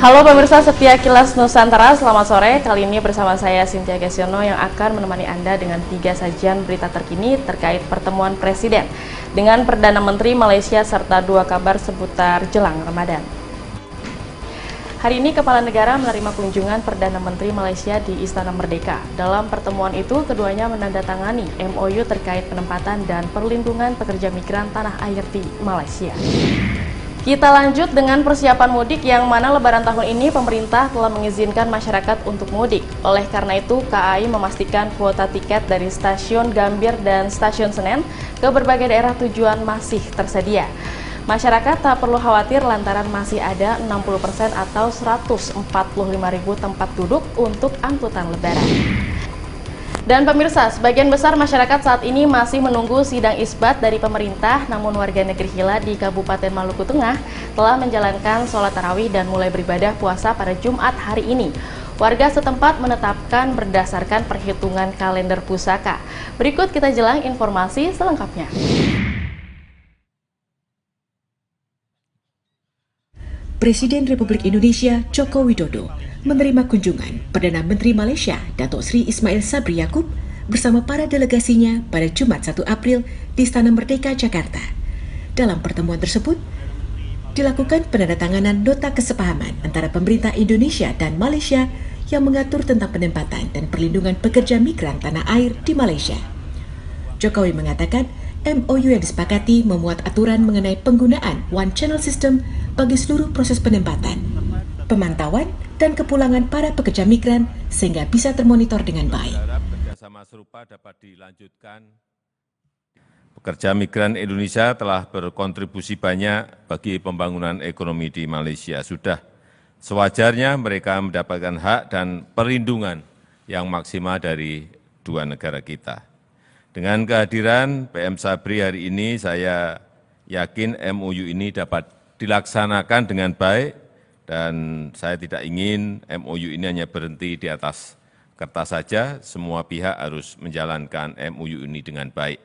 Halo pemirsa setia Kilas Nusantara, selamat sore. Kali ini bersama saya Cynthia Gesyono yang akan menemani Anda dengan 3 sajian berita terkini terkait pertemuan Presiden dengan Perdana Menteri Malaysia serta 2 kabar seputar jelang Ramadan. Hari ini Kepala Negara menerima kunjungan Perdana Menteri Malaysia di Istana Merdeka. Dalam pertemuan itu, keduanya menandatangani MOU terkait penempatan dan perlindungan pekerja migran tanah air di Malaysia. Kita lanjut dengan persiapan mudik yang mana Lebaran tahun ini pemerintah telah mengizinkan masyarakat untuk mudik. Oleh karena itu, KAI memastikan kuota tiket dari stasiun Gambir dan stasiun Senen ke berbagai daerah tujuan masih tersedia. Masyarakat tak perlu khawatir lantaran masih ada 60% atau 145.000 tempat duduk untuk angkutan Lebaran. Dan pemirsa, sebagian besar masyarakat saat ini masih menunggu sidang isbat dari pemerintah, namun warga negeri Hila di Kabupaten Maluku Tengah telah menjalankan sholat tarawih dan mulai beribadah puasa pada Jumat hari ini. Warga setempat menetapkan berdasarkan perhitungan kalender pusaka. Berikut kita jelang informasi selengkapnya. Presiden Republik Indonesia Joko Widodo menerima kunjungan Perdana Menteri Malaysia Datuk Seri Ismail Sabri Yaakob bersama para delegasinya pada Jumat 1 April di Istana Merdeka, Jakarta. Dalam pertemuan tersebut, dilakukan penandatanganan nota kesepahaman antara pemerintah Indonesia dan Malaysia yang mengatur tentang penempatan dan perlindungan pekerja migran tanah air di Malaysia. Jokowi mengatakan MOU yang disepakati memuat aturan mengenai penggunaan One Channel System bagi seluruh proses penempatan, pemantauan, dan kepulangan para pekerja migran sehingga bisa termonitor dengan baik. Kerjasama serupa dapat dilanjutkan. Pekerja migran Indonesia telah berkontribusi banyak bagi pembangunan ekonomi di Malaysia. Sudah sewajarnya mereka mendapatkan hak dan perlindungan yang maksimal dari dua negara kita. Dengan kehadiran PM Sabri hari ini, saya yakin MOU ini dapat dilaksanakan dengan baik dan saya tidak ingin MOU ini hanya berhenti di atas kertas saja. Semua pihak harus menjalankan MOU ini dengan baik.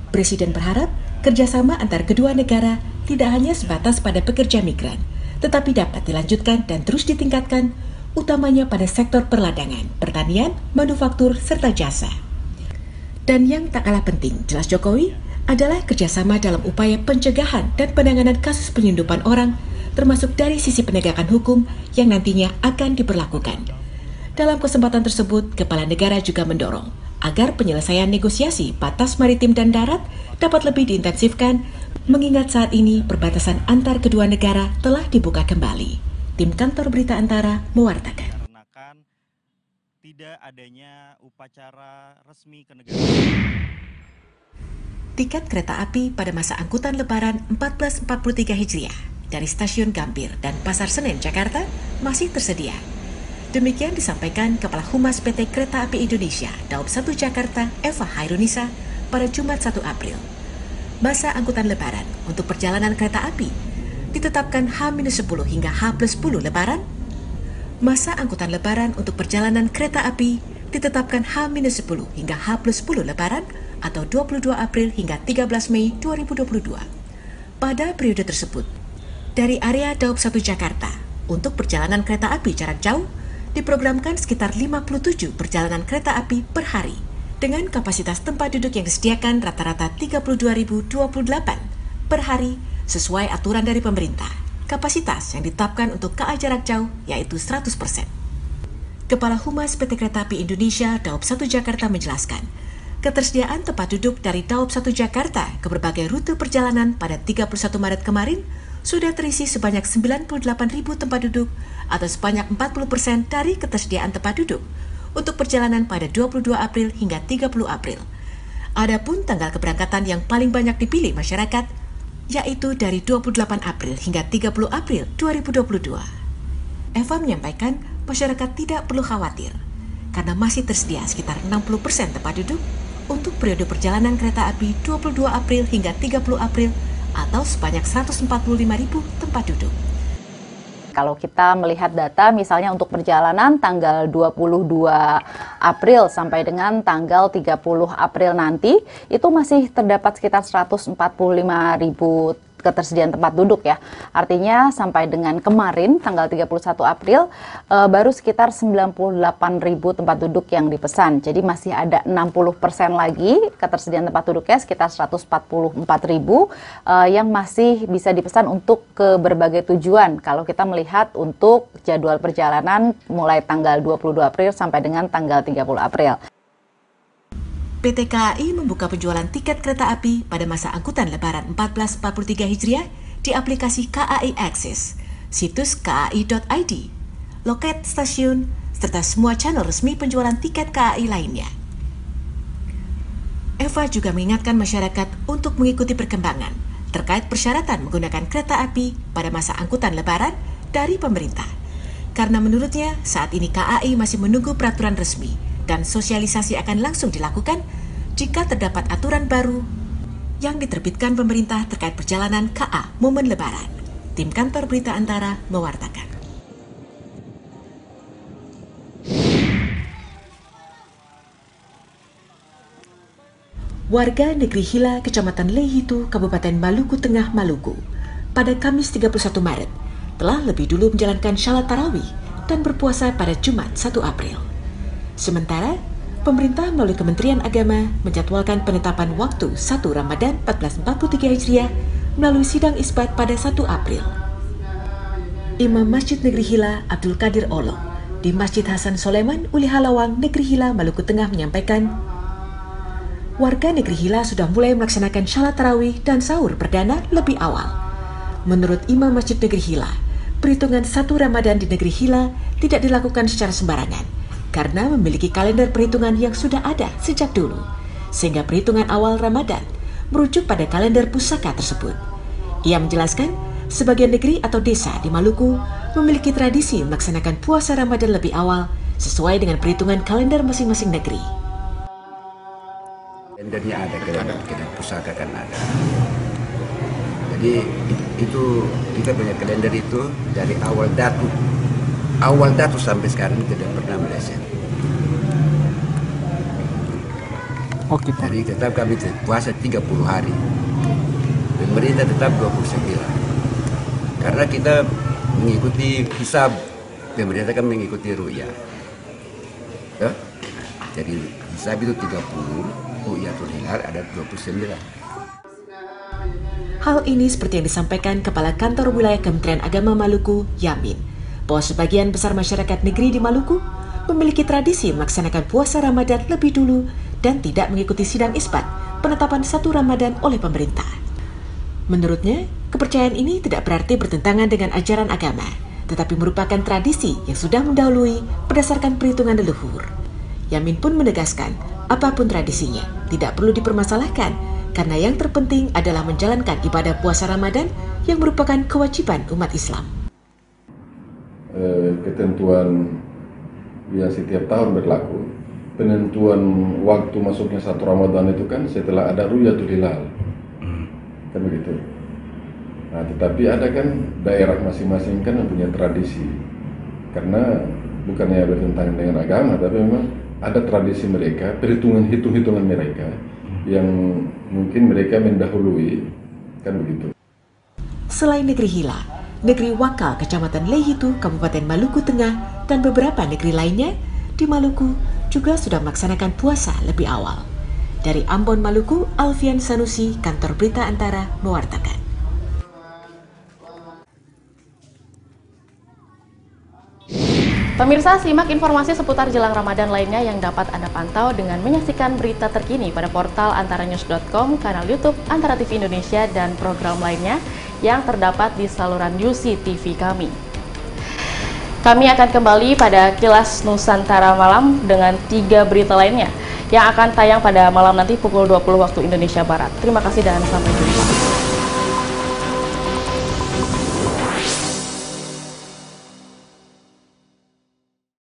Presiden berharap kerjasama antar kedua negara tidak hanya sebatas pada pekerja migran, tetapi dapat dilanjutkan dan terus ditingkatkan, utamanya pada sektor perladangan, pertanian, manufaktur, serta jasa. Dan yang tak kalah penting, jelas Jokowi, adalah kerjasama dalam upaya pencegahan dan penanganan kasus penyelundupan orang, termasuk dari sisi penegakan hukum yang nantinya akan diberlakukan. Dalam kesempatan tersebut, Kepala Negara juga mendorong agar penyelesaian negosiasi batas maritim dan darat dapat lebih diintensifkan, mengingat saat ini perbatasan antar kedua negara telah dibuka kembali. Tim Kantor Berita Antara mewartakan. Tidak adanya upacara resmi kenegaraan. Tiket kereta api pada masa angkutan Lebaran 1443 Hijriah dari Stasiun Gambir dan Pasar Senen, Jakarta masih tersedia. Demikian disampaikan Kepala Humas PT Kereta Api Indonesia Daob 1 Jakarta, Eva Hairunisa, pada Jumat 1 April. Masa angkutan Lebaran untuk perjalanan kereta api ditetapkan H-10 hingga H+10 Lebaran. Masa angkutan Lebaran untuk perjalanan kereta api ditetapkan H-10 hingga H+10 Lebaran atau 22 April hingga 13 Mei 2022. Pada periode tersebut, dari area Daob 1 Jakarta untuk perjalanan kereta api jarak jauh diprogramkan sekitar 57 perjalanan kereta api per hari dengan kapasitas tempat duduk yang disediakan rata-rata 32.028 per hari sesuai aturan dari pemerintah. Kapasitas yang ditetapkan untuk KA jarak jauh yaitu 100%. Kepala Humas PT Kereta Api Indonesia Daob 1 Jakarta menjelaskan, ketersediaan tempat duduk dari Daob 1 Jakarta ke berbagai rute perjalanan pada 31 Maret kemarin sudah terisi sebanyak 98.000 tempat duduk atau sebanyak 40% dari ketersediaan tempat duduk untuk perjalanan pada 22 April hingga 30 April. Adapun tanggal keberangkatan yang paling banyak dipilih masyarakat yaitu dari 28 April hingga 30 April 2022. Eva menyampaikan masyarakat tidak perlu khawatir karena masih tersedia sekitar 60% tempat duduk untuk periode perjalanan kereta api 22 April hingga 30 April atau sebanyak 145.000 tempat duduk. Kalau kita melihat data misalnya untuk perjalanan tanggal 22 April sampai dengan tanggal 30 April nanti, itu masih terdapat sekitar 145.000 ketersediaan tempat duduk ya. Artinya sampai dengan kemarin tanggal 31 April baru sekitar 98.000 tempat duduk yang dipesan. Jadi masih ada 60% lagi ketersediaan tempat duduknya sekitar 144.000 yang masih bisa dipesan untuk ke berbagai tujuan. Kalau kita melihat untuk jadwal perjalanan mulai tanggal 22 April sampai dengan tanggal 30 April. PT KAI membuka penjualan tiket kereta api pada masa angkutan Lebaran 1443 Hijriah di aplikasi KAI Access, situs kai.id, loket stasiun, serta semua channel resmi penjualan tiket KAI lainnya. Eva juga mengingatkan masyarakat untuk mengikuti perkembangan terkait persyaratan menggunakan kereta api pada masa angkutan Lebaran dari pemerintah. Karena menurutnya saat ini KAI masih menunggu peraturan resmi dan sosialisasi akan langsung dilakukan jika terdapat aturan baru yang diterbitkan pemerintah terkait perjalanan KA momen Lebaran. Tim Kantor Berita Antara mewartakan. Warga Negeri Hila, Kecamatan Lehitu, Kabupaten Maluku Tengah, Maluku, pada Kamis 31 Maret telah lebih dulu menjalankan Shalat Tarawih dan berpuasa pada Jumat 1 April. Sementara, pemerintah melalui Kementerian Agama menjadwalkan penetapan waktu 1 Ramadan 1443 Hijriah melalui sidang isbat pada 1 April. Imam Masjid Negeri Hila Abdul Qadir Olo di Masjid Hasan Soleman, Uli Halawang, Negeri Hila, Maluku Tengah menyampaikan, warga Negeri Hila sudah mulai melaksanakan Shalat Tarawih dan sahur perdana lebih awal. Menurut Imam Masjid Negeri Hila, perhitungan 1 Ramadan di Negeri Hila tidak dilakukan secara sembarangan, karena memiliki kalender perhitungan yang sudah ada sejak dulu, sehingga perhitungan awal Ramadan merujuk pada kalender pusaka tersebut. Ia menjelaskan, sebagian negeri atau desa di Maluku memiliki tradisi melaksanakan puasa Ramadan lebih awal sesuai dengan perhitungan kalender masing-masing negeri. Kalendernya ada, kalender pusaka kan ada. Jadi itu kita punya kalender itu dari awal datu sampai sekarang tidak pernah meleset. Oke, Pak. Jadi tetap kami puasa 30 hari. Pemerintah tetap 29. Karena kita mengikuti hisab, pemerintah kan mengikuti ru'yah. Ya? Jadi hisab itu 30, ru'yatul hilal ada 29. Hal ini seperti yang disampaikan Kepala Kantor Wilayah Kementerian Agama Maluku, Yamin, bahwa sebagian besar masyarakat negeri di Maluku memiliki tradisi melaksanakan puasa Ramadan lebih dulu dan tidak mengikuti sidang isbat penetapan 1 Ramadan oleh pemerintah. Menurutnya, kepercayaan ini tidak berarti bertentangan dengan ajaran agama, tetapi merupakan tradisi yang sudah mendahului berdasarkan perhitungan leluhur. Yamin pun menegaskan, apapun tradisinya tidak perlu dipermasalahkan, karena yang terpenting adalah menjalankan ibadah puasa Ramadan yang merupakan kewajiban umat Islam. Ketentuan yang setiap tahun berlaku, penentuan waktu masuknya 1 Ramadan itu kan setelah ada Ru'yatul Hilal, kan begitu. Nah, tetapi ada kan daerah masing-masing kan yang punya tradisi, karena bukannya bertentangan dengan agama, tapi memang ada tradisi mereka, hitung-hitungan mereka yang mungkin mereka mendahului, kan begitu. Selain Negeri Hila, Negeri Wakal Kecamatan Lehitu, Kabupaten Maluku Tengah, dan beberapa negeri lainnya di Maluku juga sudah melaksanakan puasa lebih awal. Dari Ambon, Maluku, Alfian Sanusi, Kantor Berita Antara, mewartakan. Pemirsa, simak informasi seputar jelang Ramadan lainnya yang dapat Anda pantau dengan menyaksikan berita terkini pada portal antaranews.com, kanal YouTube Antara TV Indonesia, dan program lainnya yang terdapat di saluran UC TV kami. Kami akan kembali pada Kilas Nusantara Malam dengan 3 berita lainnya yang akan tayang pada malam nanti pukul 20 waktu Indonesia Barat. Terima kasih dan sampai jumpa.